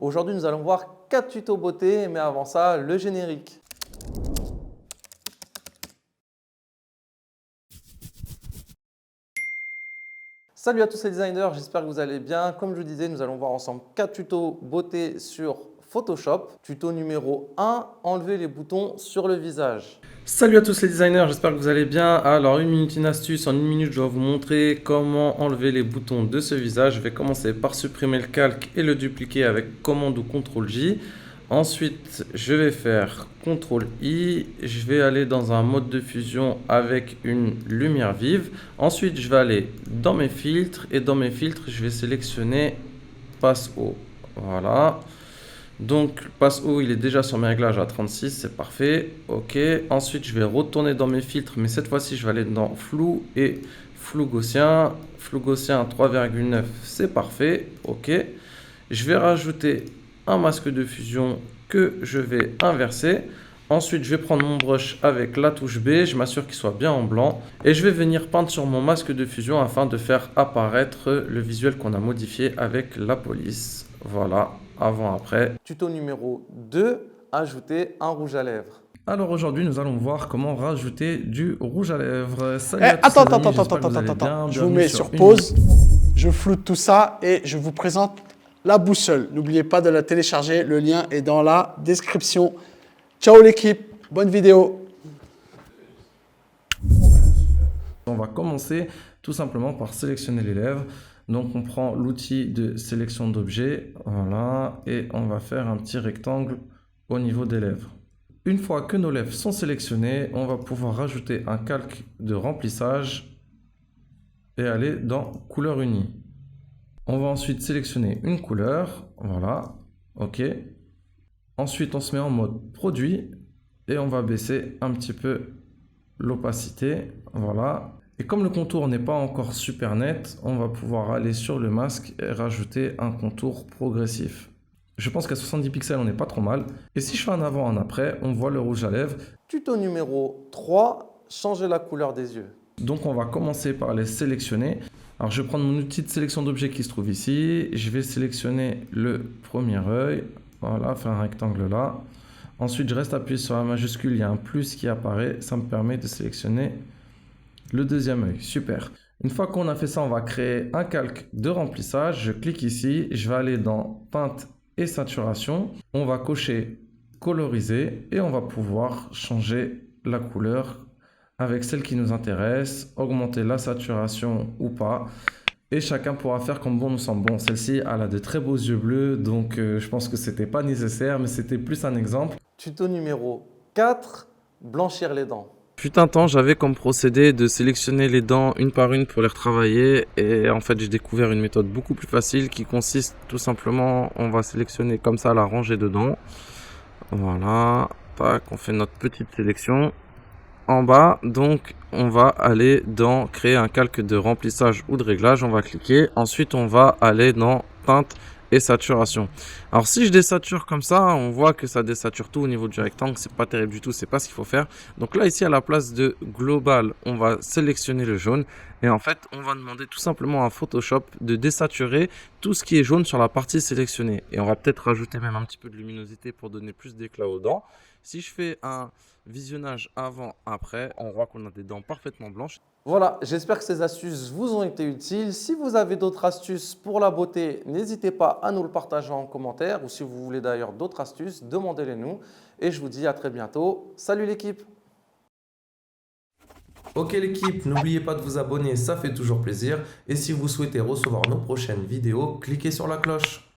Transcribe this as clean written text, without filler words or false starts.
Aujourd'hui, nous allons voir 4 tutos beauté, mais avant ça, le générique. Salut à tous les designers, j'espère que vous allez bien. Comme je vous disais, nous allons voir ensemble 4 tutos beauté sur Photoshop. Tuto numéro 1, enlever les boutons sur le visage. Salut à tous les designers, j'espère que vous allez bien. Alors, une minute, une astuce. En une minute, je vais vous montrer comment enlever les boutons de ce visage. Je vais commencer par supprimer le calque et le dupliquer avec commande ou CTRL-J. Ensuite, je vais faire CTRL-I. Je vais aller dans un mode de fusion avec une lumière vive. Ensuite, je vais aller dans mes filtres. Et dans mes filtres, je vais sélectionner Passe haut. Voilà. Donc, passe haut, il est déjà sur mes réglages à 36, c'est parfait. Ok. Ensuite, je vais retourner dans mes filtres, mais cette fois-ci, je vais aller dans flou et flou gaussien. Flou gaussien 3,9, c'est parfait. Ok. Je vais rajouter un masque de fusion que je vais inverser. Ensuite, je vais prendre mon brush avec la touche B, je m'assure qu'il soit bien en blanc. Et je vais venir peindre sur mon masque de fusion afin de faire apparaître le visuel qu'on a modifié avec la police. Voilà, avant-après. Tuto numéro 2, ajouter un rouge à lèvres. Alors aujourd'hui, nous allons voir comment rajouter du rouge à lèvres. Salut Eh, à tous les amis, j'espère que vous allez attends. bien. Je vous Bienvenue mets sur une pause, je floute tout ça et je vous présente la boussole. N'oubliez pas de la télécharger, le lien est dans la description. Ciao l'équipe, bonne vidéo. On va commencer tout simplement par sélectionner les lèvres. Donc on prend l'outil de sélection d'objets, voilà, et on va faire un petit rectangle au niveau des lèvres. Une fois que nos lèvres sont sélectionnées, on va pouvoir rajouter un calque de remplissage et aller dans couleur unie. On va ensuite sélectionner une couleur, voilà, ok. Ensuite on se met en mode produit et on va baisser un petit peu l'opacité, voilà. Et comme le contour n'est pas encore super net, on va pouvoir aller sur le masque et rajouter un contour progressif. Je pense qu'à 70 pixels, on n'est pas trop mal. Et si je fais un avant, un après, on voit le rouge à lèvres. Tuto numéro 3, changer la couleur des yeux. Donc on va commencer par les sélectionner. Alors je vais prendre mon outil de sélection d'objets qui se trouve ici. Je vais sélectionner le premier œil. Voilà, faire un rectangle là. Ensuite, je reste appuyé sur la majuscule, il y a un plus qui apparaît. Ça me permet de sélectionner le deuxième œil. Super. Une fois qu'on a fait ça, on va créer un calque de remplissage. Je clique ici, je vais aller dans teinte et saturation. On va cocher coloriser et on va pouvoir changer la couleur avec celle qui nous intéresse, augmenter la saturation ou pas. Et chacun pourra faire comme bon nous semble. Bon, celle-ci, elle a de très beaux yeux bleus, donc je pense que c'était pas nécessaire, mais c'était plus un exemple. Tuto numéro 4, blanchir les dents. Fut un temps, j'avais comme procédé de sélectionner les dents une par une pour les retravailler. Et en fait, j'ai découvert une méthode beaucoup plus facile qui consiste tout simplement, on va sélectionner comme ça la rangée de dents. Voilà, tac, on fait notre petite sélection. En bas, donc, on va aller dans créer un calque de remplissage ou de réglage. On va cliquer. Ensuite, on va aller dans teinte et saturation. Alors, si je désature comme ça, on voit que ça désature tout au niveau du rectangle. C'est pas terrible du tout. C'est pas ce qu'il faut faire. Donc là, ici, à la place de global, on va sélectionner le jaune. Et en fait, on va demander tout simplement à Photoshop de désaturer tout ce qui est jaune sur la partie sélectionnée. Et on va peut-être rajouter même un petit peu de luminosité pour donner plus d'éclat aux dents. Si je fais un visionnage avant-après, on voit qu'on a des dents parfaitement blanches. Voilà, j'espère que ces astuces vous ont été utiles. Si vous avez d'autres astuces pour la beauté, n'hésitez pas à nous le partager en commentaire. Ou si vous voulez d'ailleurs d'autres astuces, demandez-les nous. Et je vous dis à très bientôt. Salut l'équipe! Ok l'équipe, n'oubliez pas de vous abonner, ça fait toujours plaisir. Et si vous souhaitez recevoir nos prochaines vidéos, cliquez sur la cloche.